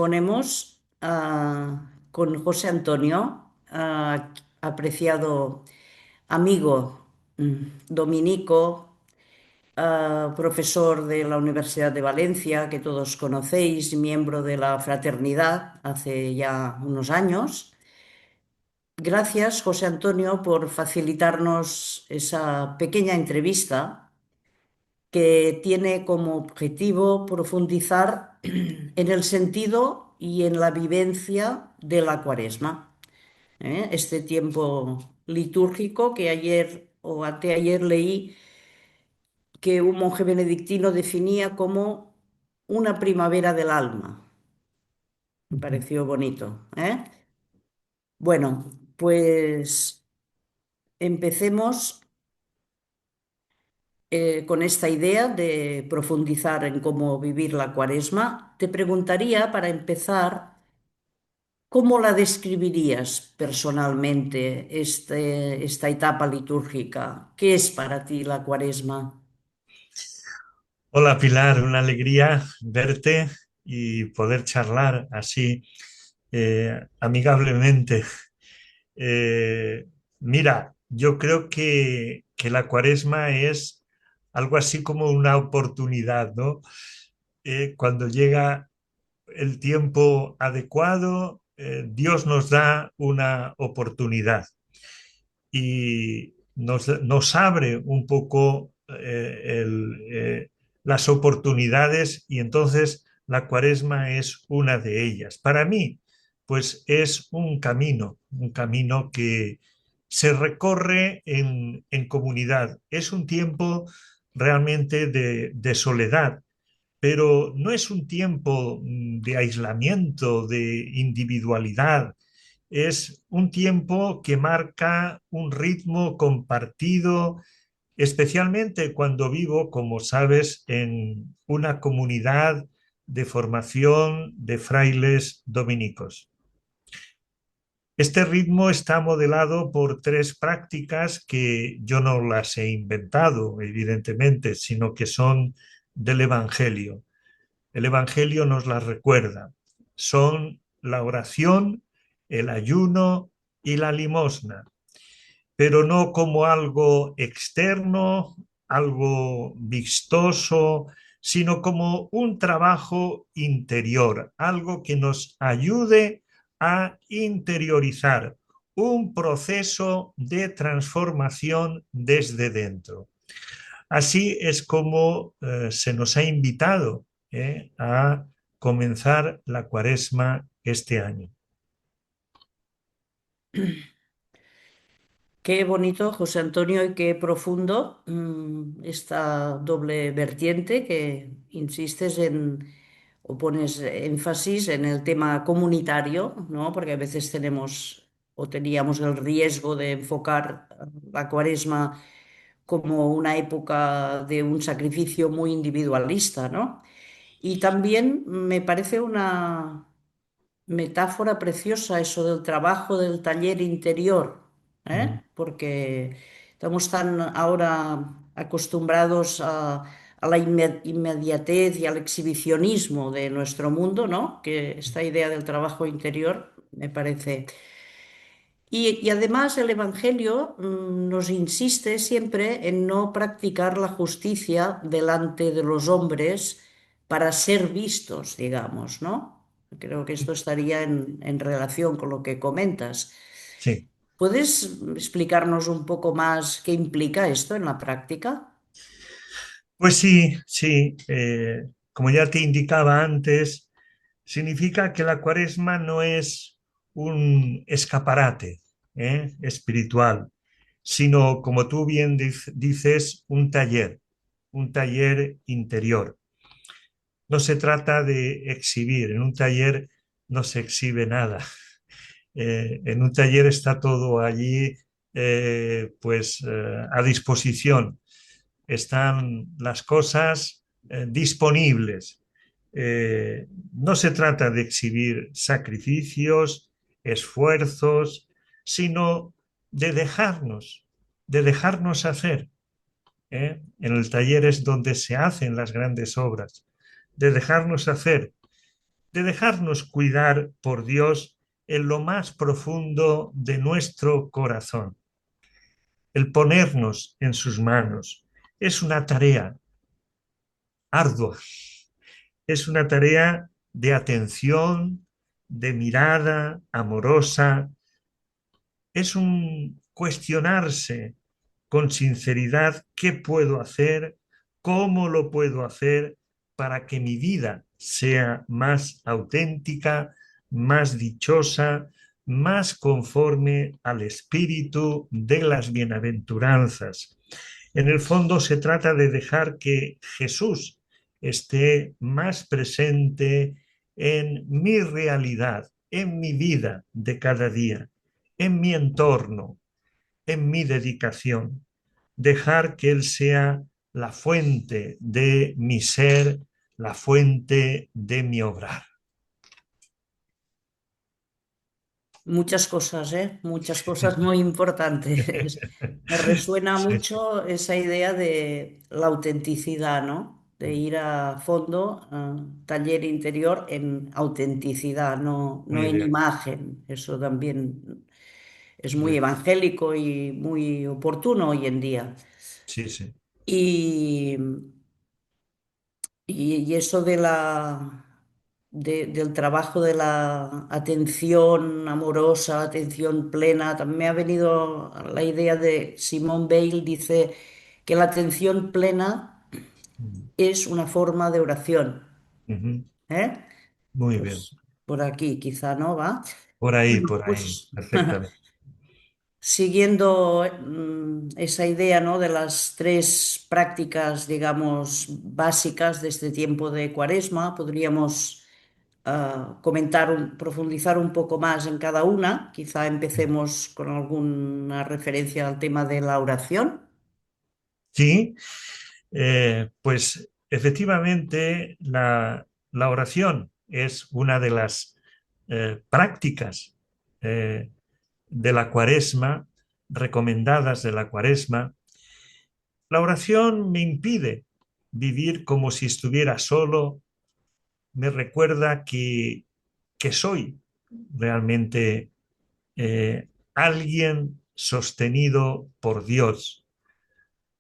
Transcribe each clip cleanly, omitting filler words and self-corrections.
Ponemos con José Antonio, apreciado amigo dominico, profesor de la Universidad de Valencia, que todos conocéis, miembro de la fraternidad hace ya unos años. Gracias, José Antonio, por facilitarnos esa pequeña entrevista que tiene como objetivo profundizar en el sentido y en la vivencia de la Cuaresma. Este tiempo litúrgico que ayer o anteayer leí que un monje benedictino definía como una primavera del alma. Me Ujú. pareció bonito, ¿eh? Bueno, pues empecemos con esta idea de profundizar en cómo vivir la Cuaresma. Te preguntaría, para empezar, ¿cómo la describirías personalmente, esta etapa litúrgica? ¿Qué es para ti la Cuaresma? Hola Pilar, una alegría verte y poder charlar así amigablemente. Eh, Mira, yo creo que la cuaresma es algo así como una oportunidad, ¿no? Cuando llega el tiempo adecuado, Dios nos da una oportunidad y nos abre un poco las oportunidades y entonces la cuaresma es una de ellas. Para mí, pues es un camino que se recorre en comunidad. Es un tiempo realmente de soledad, pero no es un tiempo de aislamiento, de individualidad. Es un tiempo que marca un ritmo compartido, especialmente cuando vivo, como sabes, en una comunidad de formación de frailes dominicos. Este ritmo está modelado por tres prácticas que yo no las he inventado, evidentemente, sino que son del Evangelio. El Evangelio nos las recuerda. Son la oración, el ayuno y la limosna, pero no como algo externo, algo vistoso, sino como un trabajo interior, algo que nos ayude a interiorizar un proceso de transformación desde dentro. Así es como se nos ha invitado a comenzar la cuaresma este año. Qué bonito, José Antonio, y qué profundo esta doble vertiente que insistes en o pones énfasis en el tema comunitario, ¿no? Porque a veces tenemos o teníamos el riesgo de enfocar la Cuaresma como una época de un sacrificio muy individualista, ¿no? Y también me parece una metáfora preciosa eso del trabajo del taller interior, Mm. porque estamos tan ahora acostumbrados a la inmediatez y al exhibicionismo de nuestro mundo, ¿no? Que esta idea del trabajo interior me parece. Y además el Evangelio nos insiste siempre en no practicar la justicia delante de los hombres para ser vistos, digamos, ¿no? Creo que esto estaría en relación con lo que comentas. Sí. ¿Puedes explicarnos un poco más qué implica esto en la práctica? Pues sí, sí. Como ya te indicaba antes, significa que la cuaresma no es un escaparate espiritual, sino, como tú bien dices, un taller interior. No se trata de exhibir, en un taller no se exhibe nada. En un taller está todo allí a disposición. Están las cosas disponibles. No se trata de exhibir sacrificios, esfuerzos, sino de dejarnos hacer. En el taller es donde se hacen las grandes obras, de dejarnos hacer. de dejarnos cuidar por Dios en lo más profundo de nuestro corazón. El ponernos en sus manos es una tarea ardua, es una tarea de atención, de mirada amorosa, es un cuestionarse con sinceridad qué puedo hacer, cómo lo puedo hacer para que mi vida sea más auténtica, más dichosa, más conforme al espíritu de las bienaventuranzas. En el fondo se trata de dejar que Jesús esté más presente en mi realidad, en mi vida de cada día, en mi entorno, en mi dedicación. Dejar que Él sea la fuente de mi ser, la fuente de mi obrar. Muchas cosas, ¿eh? Muchas cosas muy importantes. Me resuena Sí, mucho esa idea de la autenticidad, ¿no? De ir a fondo, taller interior en autenticidad, no muy en bien. imagen. Eso también es muy Muy, evangélico y muy oportuno hoy en día. sí, sí. Y, y eso de del trabajo de la atención amorosa, atención plena, también me ha venido la idea de Simone Weil, dice que la atención plena es una forma de oración. Ujú. ¿Eh? Muy bien. Pues por aquí quizá no va. Bueno, Por ahí, pues perfectamente. siguiendo esa idea, ¿no? De las tres prácticas, digamos, básicas de este tiempo de Cuaresma, podríamos comentar, profundizar un poco más en cada una. Quizá empecemos con alguna referencia al tema de la oración. Sí, pues efectivamente la oración es una de las prácticas eh, de la cuaresma, recomendadas de la cuaresma. La oración me impide vivir como si estuviera solo, me recuerda que soy realmente alguien sostenido por Dios,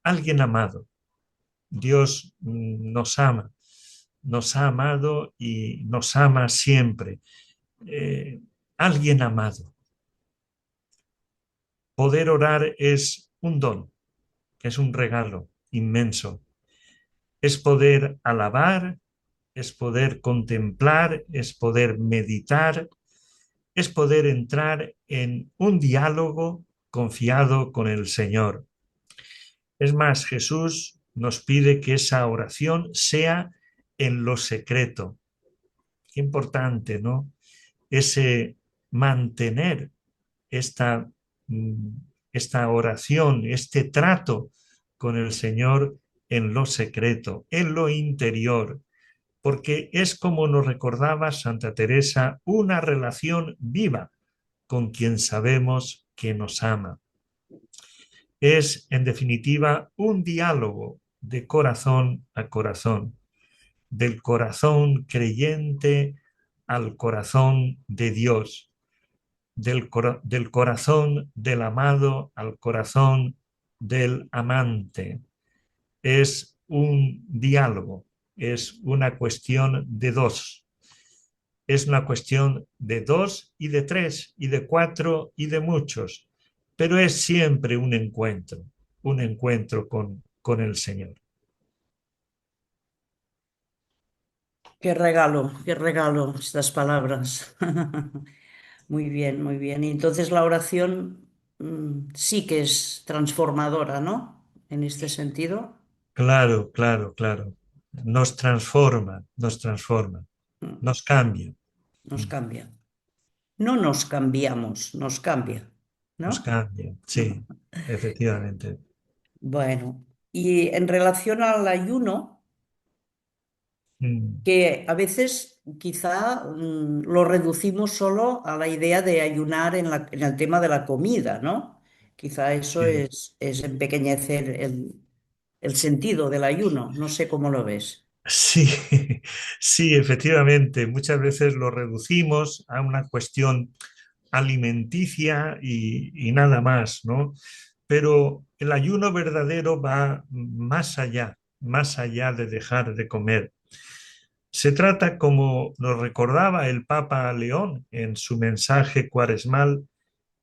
alguien amado. Dios nos ha amado y nos ama siempre. Eh, alguien amado. Poder orar es un don, es un regalo inmenso. Es poder alabar, es poder contemplar, es poder meditar, es poder entrar en un diálogo confiado con el Señor. Es más, Jesús nos pide que esa oración sea en lo secreto. Qué importante, ¿no? Ese mantener esta, mm, esta oración, este trato con el Señor en lo secreto, en lo interior, porque es como nos recordaba Santa Teresa, una relación viva con quien sabemos que nos ama. Es, en definitiva, un diálogo de corazón a corazón, del corazón creyente al corazón de Dios, del corazón del amado al corazón del amante. Es un diálogo, es una cuestión de dos. Es una cuestión de dos y de tres y de cuatro y de muchos, pero es siempre un encuentro con el Señor. Qué regalo estas palabras. Muy bien, muy bien. Y entonces la oración sí que es transformadora, ¿no? En este sentido, Claro, claro, claro. Nos transforma, mm, nos cambia, nos cambia. No nos cambiamos, nos cambia, ¿no? nos cambia, sí, efectivamente. Bueno, y en relación al ayuno, Mm, que a veces quizá lo reducimos solo a la idea de ayunar en en el tema de la comida, ¿no? Quizá eso sí. es empequeñecer el sentido del ayuno. No sé cómo lo ves. Sí, sí, efectivamente. Muchas veces lo reducimos a una cuestión alimenticia y nada más, ¿no? Pero el ayuno verdadero va más allá de dejar de comer. Se trata, como nos recordaba el Papa León en su mensaje cuaresmal,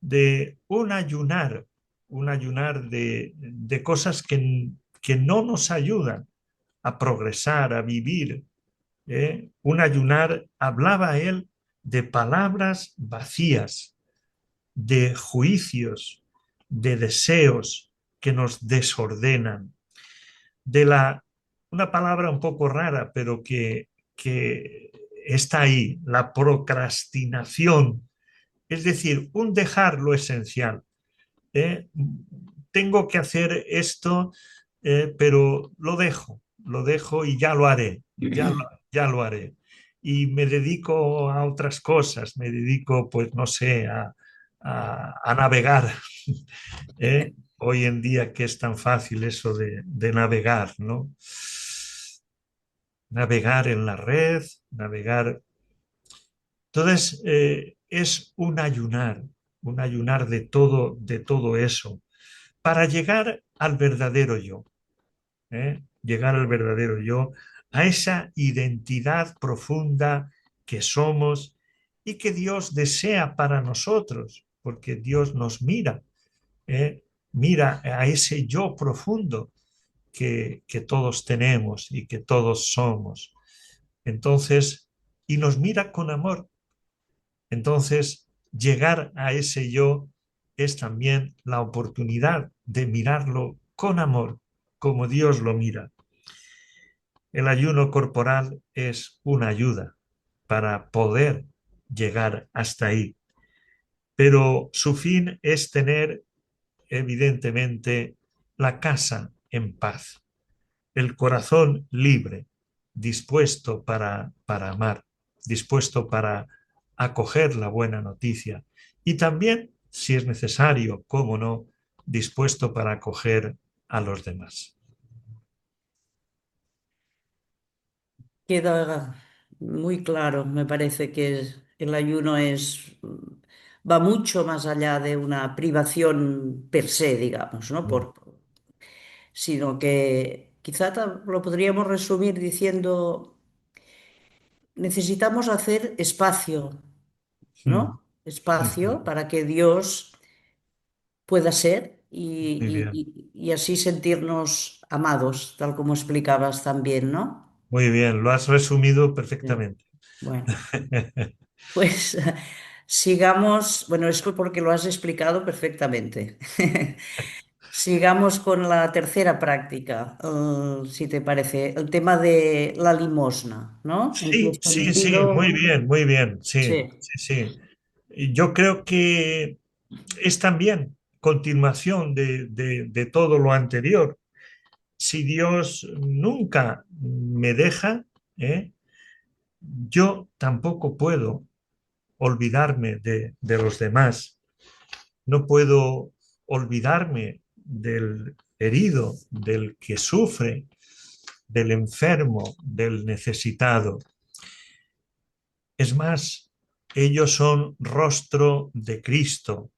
de un ayunar de cosas que no nos ayudan a progresar, a vivir. Un ayunar, hablaba él de palabras vacías, de juicios, de deseos que nos desordenan, de una palabra un poco rara, pero que está ahí, la procrastinación, es decir, un dejar lo esencial. ¿eh? Tengo que hacer esto, pero lo dejo y ya lo haré, ya lo haré. Y me dedico a otras cosas, me dedico, pues, no sé, a navegar. ¿eh? Hoy en día que es tan fácil eso de navegar, ¿no? Navegar en la red, navegar. Entonces, es un ayunar de todo eso, para llegar al verdadero yo, llegar al verdadero yo, a esa identidad profunda que somos y que Dios desea para nosotros, porque Dios nos mira, ¿eh? Mira a ese yo profundo que todos tenemos y que todos somos. Entonces, y nos mira con amor. Entonces, llegar a ese yo es también la oportunidad de mirarlo con amor, como Dios lo mira. El ayuno corporal es una ayuda para poder llegar hasta ahí, pero su fin es tener, evidentemente, la casa en paz, el corazón libre, dispuesto para amar, dispuesto para acoger la buena noticia y también, si es necesario, cómo no, dispuesto para acoger a los demás. Queda muy claro, me parece que el ayuno va mucho más allá de una privación per se, digamos, ¿no? Sino que quizá lo podríamos resumir diciendo, necesitamos hacer espacio, Mm, ¿no? Espacio mm, para que Dios pueda ser muy bien, y así sentirnos amados, tal como explicabas también, ¿no? muy bien, lo has resumido Sí. perfectamente. Bueno. Pues sigamos, bueno, es porque lo has explicado perfectamente. Sigamos con la tercera práctica, si te parece, el tema de la limosna, ¿no? ¿En qué Sí, sí, sí, sentido? muy bien, sí, Sí. sí, sí. Y yo creo que es también continuación de todo lo anterior. Si Dios nunca me deja, ¿eh? Yo tampoco puedo olvidarme de los demás. No puedo olvidarme del herido, del que sufre, del enfermo, del necesitado. Es más, ellos son rostro de Cristo.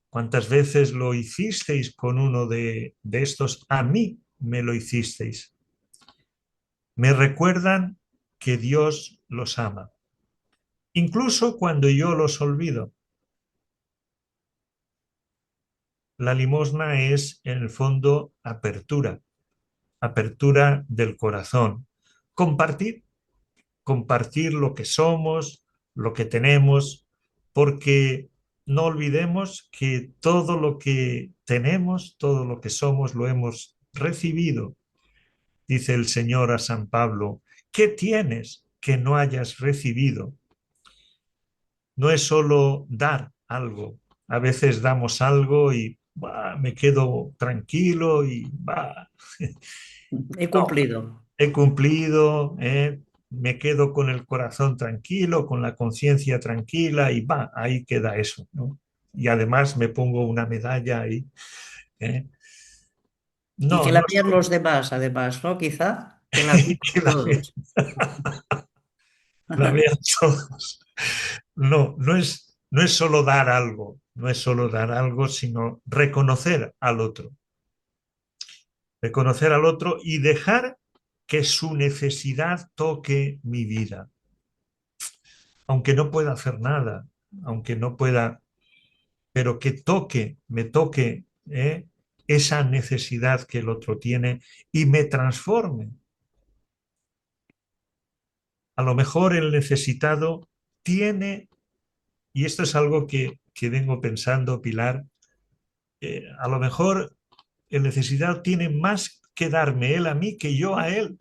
¿Cuántas veces lo hicisteis con uno de estos? A mí me lo hicisteis. Me recuerdan que Dios los ama, incluso cuando yo los olvido. La limosna es, en el fondo, apertura, apertura del corazón. Compartir, compartir lo que somos, lo que tenemos, porque no olvidemos que todo lo que tenemos, todo lo que somos, lo hemos recibido. Dice el Señor a San Pablo, ¿qué tienes que no hayas recibido? No es solo dar algo. A veces damos algo y bah, me quedo tranquilo y bah, He no, cumplido. he cumplido, me quedo con el corazón tranquilo, con la conciencia tranquila y va, ahí queda eso, ¿no? Y además me pongo una medalla ahí. ¿eh? Y No, que no la vean los demás, además, ¿no? Quizá. que la vean que la, ve- todos. la vean todos. No, no es solo dar algo, no es solo dar algo, sino reconocer al otro y dejar que su necesidad toque mi vida, aunque no pueda hacer nada, aunque no pueda, pero que toque, me toque esa necesidad que el otro tiene y me transforme. A lo mejor el necesitado tiene, y esto es algo que vengo pensando, Pilar, a lo mejor el necesitado tiene más que darme él a mí que yo a él,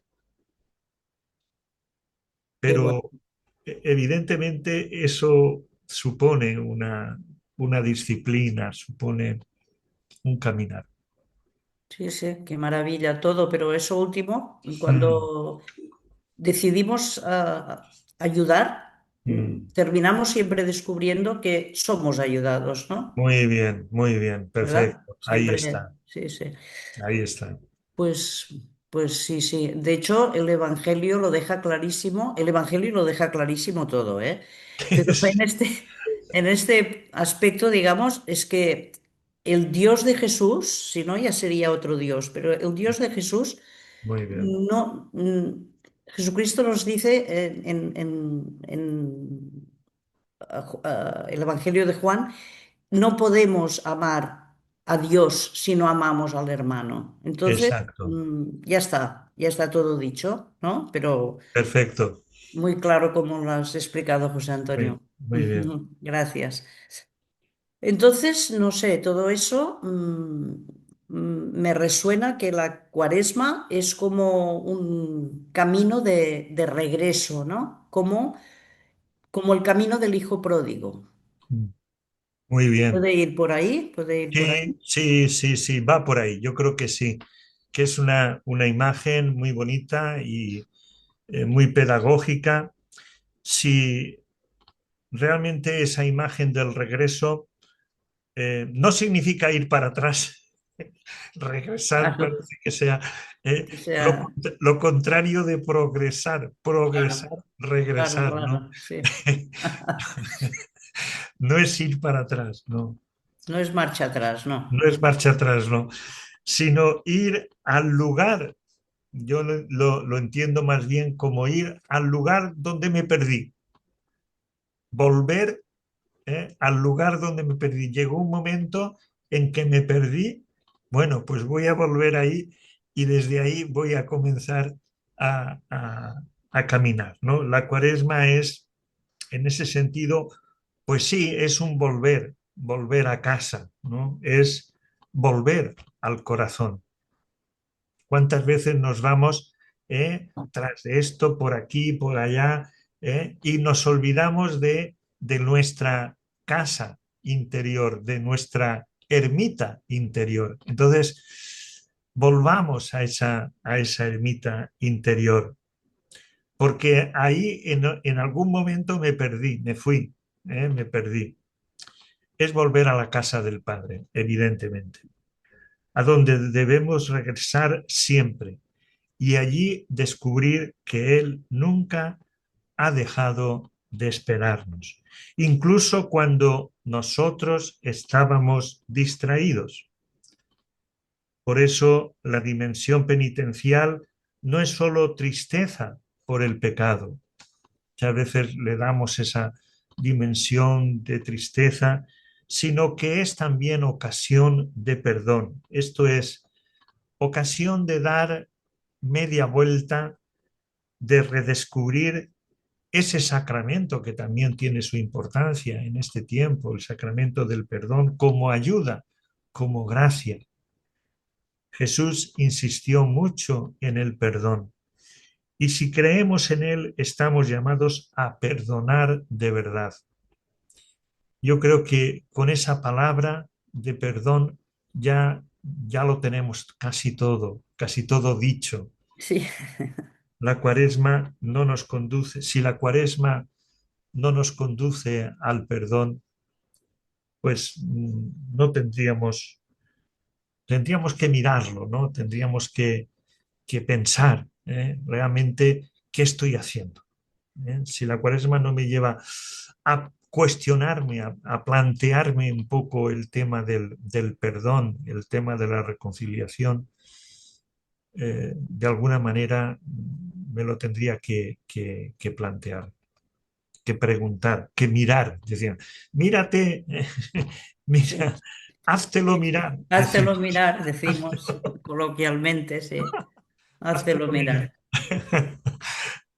Qué bueno. pero evidentemente eso supone una disciplina, supone un caminar. Sí, sí, qué maravilla todo, pero eso último, Mm, cuando decidimos ayudar, mm. terminamos siempre descubriendo que somos ayudados, ¿no? Muy bien, ¿Verdad? perfecto. Siempre, sí, sí. Ahí está. Pues, pues sí, sí. De hecho, el Evangelio lo deja clarísimo, el Evangelio lo deja clarísimo todo, ¿eh? Pero en este aspecto, digamos, es que el Dios de Jesús, si no, ya sería otro Dios, pero el Dios de Jesús Muy bien. no. Jesucristo nos dice el Evangelio de Juan, no podemos amar a Dios si no amamos al hermano. Entonces, Exacto. ya está todo dicho, ¿no? Pero Perfecto. muy claro como lo has explicado, José Antonio. Muy bien. Gracias. Entonces, no sé, todo eso me resuena que la cuaresma es como un camino de regreso, ¿no? Como el camino del hijo pródigo. Muy bien. Puede ir por ahí, puede ir por ahí. Sí, sí, sí, sí, va por ahí. Yo creo que sí, que es una imagen muy bonita y muy pedagógica. Si realmente esa imagen del regreso no significa ir para atrás, regresar Claro, parece que sea o lo, sea, lo contrario de progresar, progresar, claro, claro, regresar, ¿no? claro, sí. No es ir para atrás, no. No es marcha atrás, no. No es marcha atrás, no, sino ir al lugar. Yo lo entiendo más bien como ir al lugar donde me perdí, volver al lugar donde me perdí. Llegó un momento en que me perdí, bueno, pues voy a volver ahí y desde ahí voy a comenzar a, a, a caminar, ¿no? La cuaresma es, en ese sentido, pues sí, es un volver, volver a casa, ¿no? Es volver al corazón. ¿Cuántas veces nos vamos tras de esto, por aquí, por allá, y nos olvidamos de nuestra casa interior, de nuestra ermita interior? Entonces, volvamos a esa ermita interior, porque ahí en algún momento me perdí, me fui, me perdí. Es volver a la casa del Padre, evidentemente, a donde debemos regresar siempre y allí descubrir que Él nunca ha dejado de esperarnos, incluso cuando nosotros estábamos distraídos. Por eso la dimensión penitencial no es solo tristeza por el pecado. Muchas veces le damos esa dimensión de tristeza, sino que es también ocasión de perdón. Esto es ocasión de dar media vuelta, de redescubrir ese sacramento que también tiene su importancia en este tiempo, el sacramento del perdón, como ayuda, como gracia. Jesús insistió mucho en el perdón y si creemos en él estamos llamados a perdonar de verdad. Yo creo que con esa palabra de perdón ya lo tenemos casi todo dicho. Sí, La cuaresma no nos conduce, si la cuaresma no nos conduce al perdón, pues no tendríamos que mirarlo, ¿no? Tendríamos que pensar. realmente qué estoy haciendo. Si la cuaresma no me lleva a cuestionarme, a plantearme un poco el tema del perdón, el tema de la reconciliación, de alguna manera me lo tendría que plantear, que preguntar, que mirar. Decían, mírate, Sí, mira, háztelo sí, sí. mirar, Háztelo decimos, mirar, decimos coloquialmente, sí. Háztelo háztelo mirar. mirar.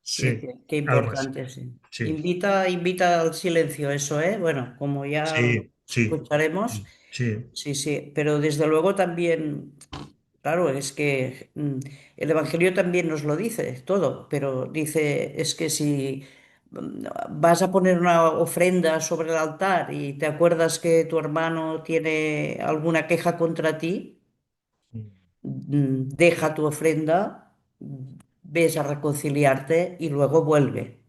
Sí, Sí, qué algo así. importante, sí. Sí, Invita al silencio eso, ¿eh? Bueno, como ya sí, sí, escucharemos, sí, sí. sí, sí, pero desde luego también, claro, es que el Evangelio también nos lo dice todo, pero dice, es que si vas a poner una ofrenda sobre el altar y te acuerdas que tu hermano tiene alguna queja contra ti, deja tu ofrenda, ves a reconciliarte y luego vuelve.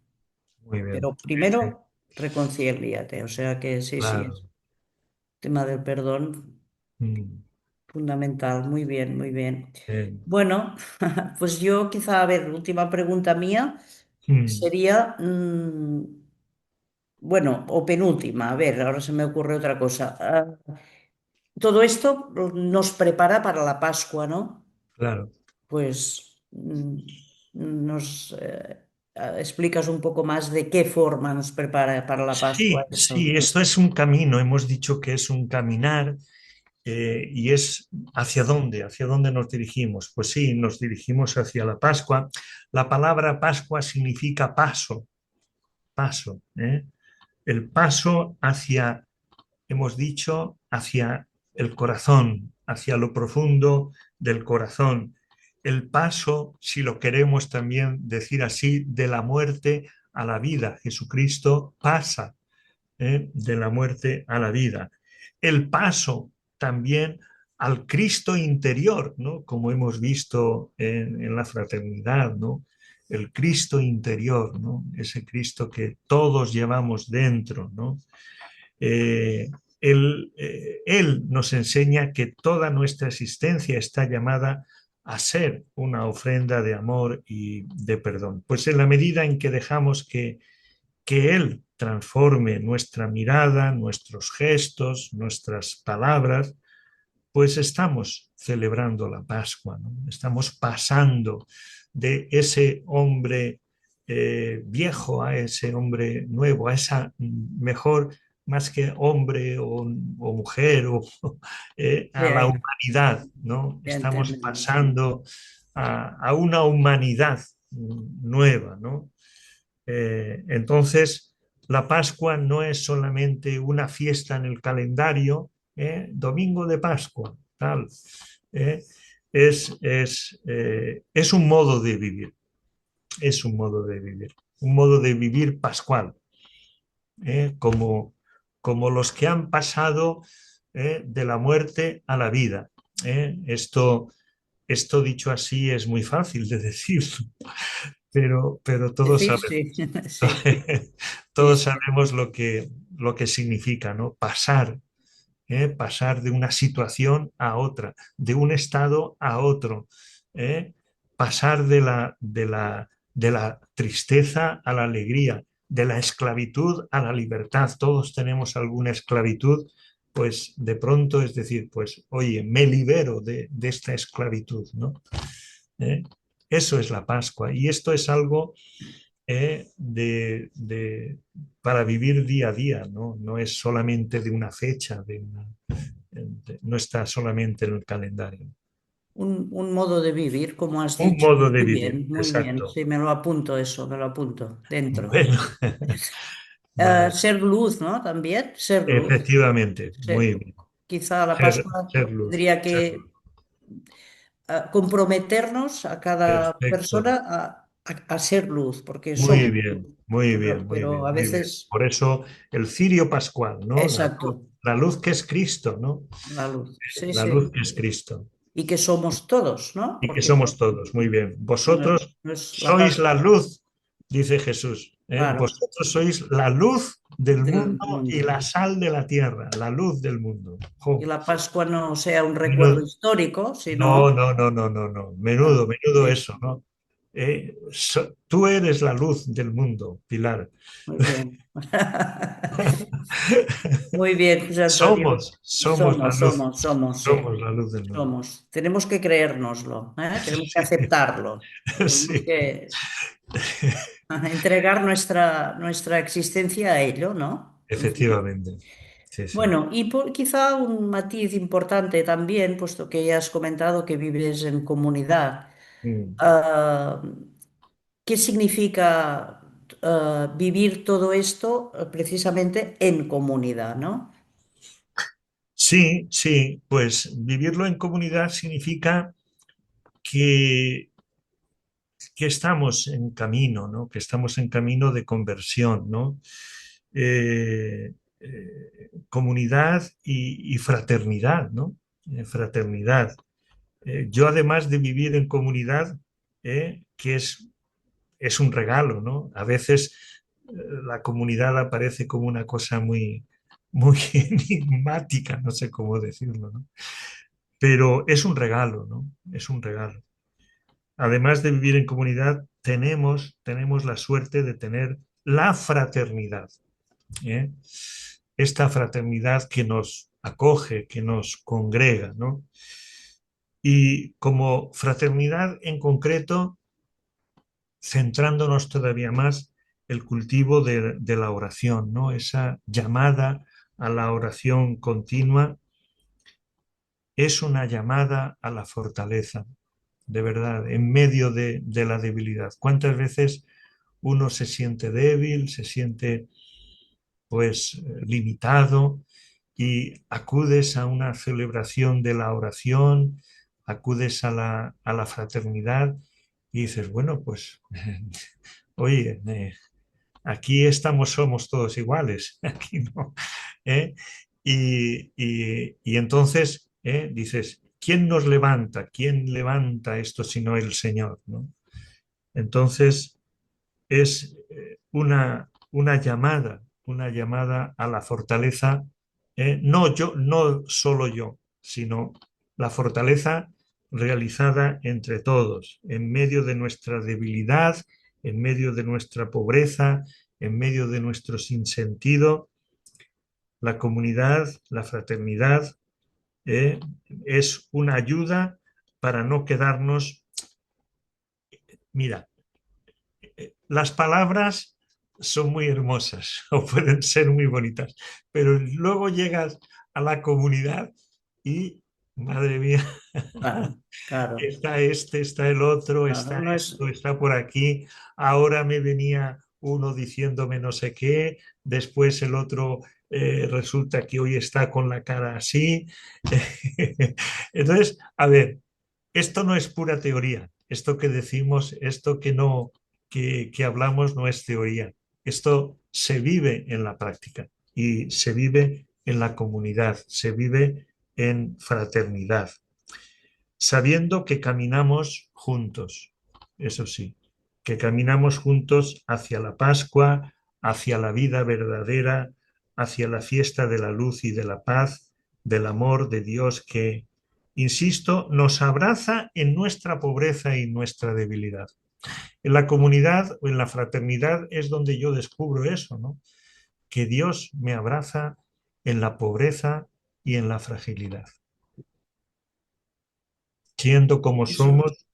Muy bien. Pero Sí, sí, primero reconcíliate. O sea que sí, sí, claro. es tema del perdón Mm, fundamental. Muy bien, muy bien. bien. Bueno, pues yo quizá, a ver, última pregunta mía Mm, sería, bueno, o penúltima, a ver, ahora se me ocurre otra cosa. Todo esto nos prepara para la Pascua, ¿no? claro. Pues nos explicas un poco más de qué forma nos prepara para la Pascua Sí, esto. sí, esto es un camino. Hemos dicho que es un caminar y es hacia dónde nos dirigimos. Pues sí, nos dirigimos hacia la Pascua. La palabra Pascua significa paso, paso. El paso hacia, hemos dicho, hacia el corazón, hacia lo profundo del corazón. El paso, si lo queremos también decir así, de la muerte a la vida. Jesucristo pasa de la muerte a la vida. El paso también al Cristo interior, ¿no? Como hemos visto en la fraternidad, ¿no? El Cristo interior, ¿no? Ese Cristo que todos llevamos dentro, ¿no? Eh, él nos enseña que toda nuestra existencia está llamada a ser una ofrenda de amor y de perdón. Pues en la medida en que dejamos que Él transforme nuestra mirada, nuestros gestos, nuestras palabras, pues estamos celebrando la Pascua, ¿no? Estamos pasando de ese hombre viejo a ese hombre nuevo, a esa mejor, más que hombre o mujer, a la Ya, humanidad, ¿no? ya Estamos entendemos. pasando a una humanidad nueva, ¿no? Entonces, la Pascua no es solamente una fiesta en el calendario, domingo de Pascua, tal. ¿eh? Es un modo de vivir, es un modo de vivir pascual, como, como los que han pasado de la muerte a la vida. Esto dicho así es muy fácil de decir, pero todos Decir sabemos. sí, sí, sí, Todos sí. sabemos lo que significa, ¿no? Pasar, pasar de una situación a otra, de un estado a otro, ¿eh? Pasar de la tristeza a la alegría, de la esclavitud a la libertad. Todos tenemos alguna esclavitud, pues de pronto es decir, pues oye, me libero de esta esclavitud, ¿no? ¿Eh? Eso es la Pascua y esto es algo para vivir día a día, ¿no? No es solamente de una fecha, no está solamente en el calendario. Un modo de vivir, como has Un dicho. modo de vivir, Muy bien. exacto. Sí, me lo apunto eso, me lo apunto dentro. Bueno, vale, Ser luz, ¿no? También ser luz. efectivamente, Sí. muy bien. Quizá la Pascua Ser luz, tendría ser luz. que comprometernos a cada persona Perfecto. a ser luz, porque somos luz. Muy Pero, bien, muy pero bien, a muy bien. veces, Por eso el cirio pascual, ¿no? exacto, La luz que es Cristo, ¿no? la luz. Sí, La luz sí. que es Cristo. Y que somos todos, ¿no? Y que Porque somos todos. Muy bien. no, Vosotros no es la sois la Pascua, luz, dice Jesús. ¿eh? claro, Vosotros sois la luz del del mundo y mundo. la sal de la tierra, la luz del mundo. Y Jo, la Pascua no sea un recuerdo menudo- histórico, No, sino no, no, no, no, no. ah, Menudo sí, eso, ¿no? Tú eres la luz del mundo, Pilar. Muy bien. Muy bien, José Antonio. Somos la luz, Sí, somos la luz del mundo. somos. Tenemos que creérnoslo, ¿eh? Tenemos que aceptarlo. Tenemos Sí, que entregar nuestra existencia a ello, ¿no? efectivamente. Sí, sí. Bueno, y quizá un matiz importante también, puesto que ya has comentado que vives en comunidad. Mm. ah, ¿Qué significa vivir todo esto precisamente en comunidad, ¿no? Sí, sí, pues vivirlo en comunidad significa que, que estamos en camino, ¿no? Que estamos en camino de conversión, ¿no? Comunidad y fraternidad, ¿no? Fraternidad. Yo además de vivir en comunidad, que es un regalo, ¿no? A veces la comunidad aparece como una cosa muy enigmática, no sé cómo decirlo, ¿no? Pero es un regalo, ¿no? Es un regalo. Además de vivir en comunidad, tenemos la suerte de tener la fraternidad, ¿eh? Esta fraternidad que nos acoge, que nos congrega, ¿no? Y como fraternidad en concreto, centrándonos todavía más el cultivo de la oración, ¿no? Esa llamada a la oración continua es una llamada a la fortaleza, de verdad, en medio de la debilidad. ¿Cuántas veces uno se siente débil, se siente pues limitado y acudes a una celebración de la oración, acudes a la fraternidad y dices, bueno, pues, oye, aquí estamos, somos todos iguales, aquí no. ¿Eh? Y entonces dices, ¿quién nos levanta? ¿Quién levanta esto sino el Señor? ¿No? Entonces es una llamada a la fortaleza, no yo, no solo yo, sino la fortaleza realizada entre todos, en medio de nuestra debilidad, en medio de nuestra pobreza, en medio de nuestro sinsentido, la comunidad, la fraternidad, eh, es una ayuda para no quedarnos. Mira, las palabras son muy hermosas o pueden ser muy bonitas, pero luego llegas a la comunidad y, madre mía, Claro, claro, está este, está el otro, claro. está No es, esto, está por aquí, ahora me venía uno diciéndome no sé qué, después el otro resulta que hoy está con la cara así. Entonces, a ver, esto no es pura teoría, esto que decimos, esto que no, que hablamos no es teoría, esto se vive en la práctica y se vive en la comunidad, se vive en fraternidad sabiendo que caminamos juntos, eso sí, que caminamos juntos hacia la Pascua, hacia la vida verdadera, hacia la fiesta de la luz y de la paz, del amor de Dios que, insisto, nos abraza en nuestra pobreza y nuestra debilidad. En la comunidad o en la fraternidad es donde yo descubro eso, ¿no? Que Dios me abraza en la pobreza y en la fragilidad. Siendo como eso. somos,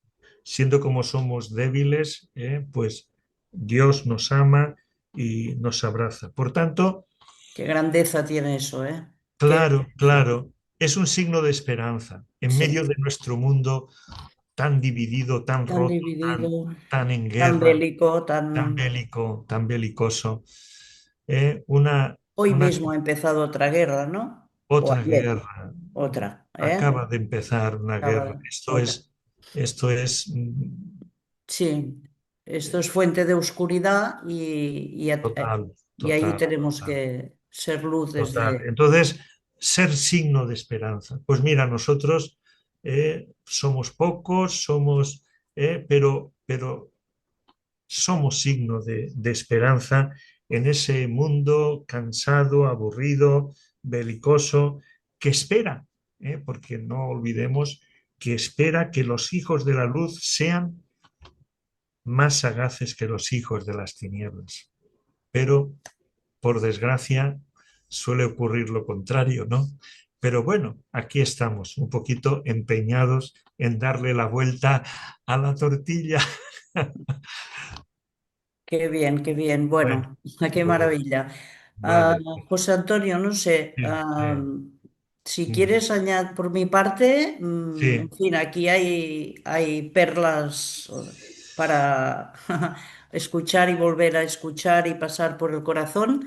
siendo como somos débiles, pues Dios nos ama y nos abraza. Por tanto, Qué grandeza tiene eso, ¿eh? Qué claro, grandeza. claro, es un signo de esperanza en Sí, medio de nuestro mundo tan dividido, tan tan roto, dividido, tan en tan guerra, bélico, tan... tan bélico, tan belicoso. Una, Hoy una mismo ha empezado otra guerra, ¿no? O otra ayer, guerra, otra, ¿eh? acaba de empezar una Acaba guerra. otra. Esto es Sí, esto es fuente de oscuridad total, y ahí total, tenemos total. que ser luz Total. desde... Entonces, ser signo de esperanza. Pues mira, nosotros somos pocos, pero somos signo de esperanza en ese mundo cansado, aburrido, belicoso, que espera, porque no olvidemos que espera que los hijos de la luz sean más sagaces que los hijos de las tinieblas. Pero, por desgracia, suele ocurrir lo contrario, ¿no? Pero bueno, aquí estamos, un poquito empeñados en darle la vuelta a la tortilla. Qué bien, qué bien. Bueno, Bueno, qué bueno, maravilla. Ah, vale. José Antonio, no sé, Sí, si mm, quieres añadir por mi parte, en sí, fin, aquí hay perlas para escuchar y volver a escuchar y pasar por el corazón.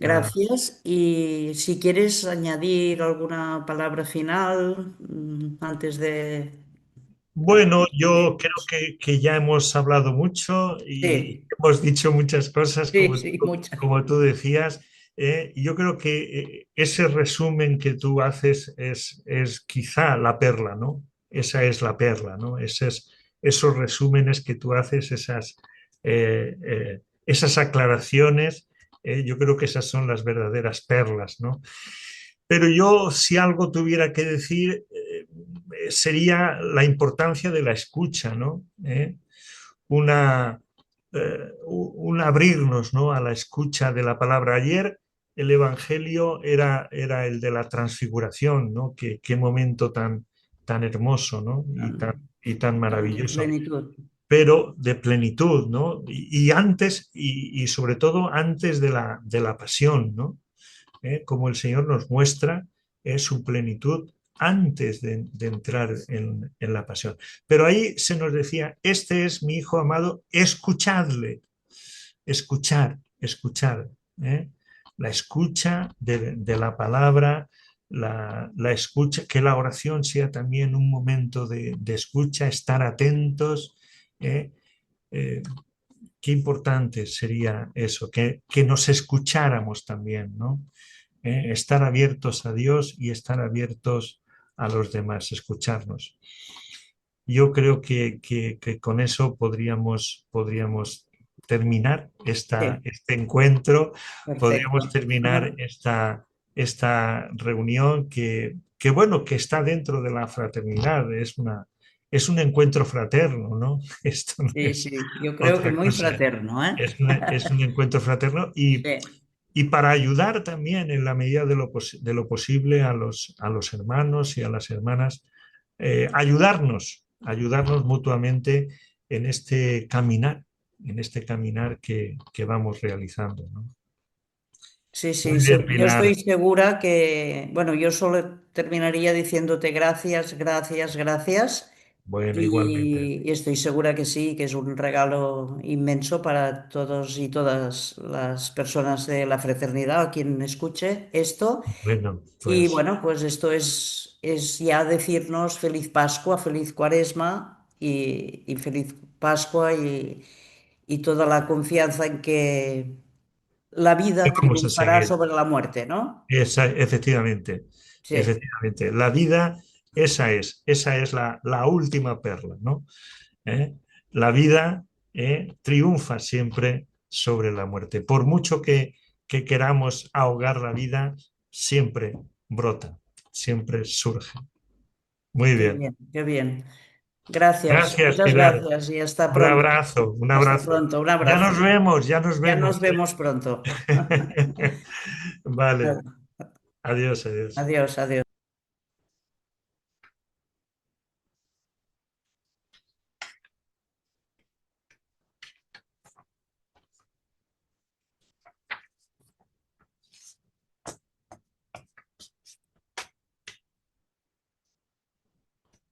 ah, Gracias. Y si quieres añadir alguna palabra final, antes de bueno, yo creo despedirnos. que ya hemos hablado mucho y Sí, hemos dicho muchas cosas, sí, sí, muchas. como tú decías. Y yo creo que ese resumen que tú haces es quizá la perla, ¿no? Esa es la perla, ¿no? Esos resúmenes que tú haces, esas aclaraciones, yo creo que esas son las verdaderas perlas, ¿no? Pero yo, si algo tuviera que decir, sería la importancia de la escucha, ¿no? Una, un abrirnos, ¿no? A la escucha de la palabra. Ayer el Evangelio era el de la transfiguración, ¿no? Qué momento tan hermoso, ¿no? Y tan De maravilloso, plenitud. pero de plenitud, ¿no? Y antes, y sobre todo antes de la pasión, ¿no? Como el Señor nos muestra su plenitud antes de entrar en la pasión. Pero ahí se nos decía, este es mi Hijo amado, escuchadle, escuchar. ¿eh? La escucha de la palabra, la escucha, que la oración sea también un momento de escucha, estar atentos. ¿eh? Eh, Qué importante sería eso, que nos escucháramos también, ¿no? Estar abiertos a Dios y estar abiertos a los demás, escucharnos. Yo creo que con eso podríamos terminar Sí, este encuentro, podríamos perfecto. terminar esta reunión bueno, que está dentro de la fraternidad, es un encuentro fraterno, ¿no? Esto no Sí, es sí, yo creo que otra muy cosa, fraterno, ¿eh? es un encuentro fraterno Sí, y para ayudar también en la medida de lo posible a los hermanos y a las hermanas, ayudarnos mutuamente en este caminar que vamos realizando, ¿no? sí, Muy sí, bien, yo estoy Pilar. segura que, bueno, yo solo terminaría diciéndote gracias, gracias, gracias. Bueno, igualmente. Y estoy segura que sí, que es un regalo inmenso para todos y todas las personas de la fraternidad, a quien escuche esto. Bueno, Y pues bueno, pues esto es ya decirnos feliz Pascua, feliz Cuaresma y feliz Pascua y toda la confianza en que la vida vamos a triunfará seguir. sobre la muerte, ¿no? Efectivamente, Sí, efectivamente. La vida, esa es la última perla, ¿no? ¿eh? La vida triunfa siempre sobre la muerte. Por mucho que queramos ahogar la vida, siempre brota, siempre surge. Muy qué bien. bien, qué bien. Gracias, Gracias, muchas Pilar. gracias y hasta Un pronto. abrazo, un Hasta abrazo. pronto, un Ya abrazo. nos vemos, ya nos Ya vemos. nos vemos pronto. Vale. Adiós, adiós. Adiós, adiós.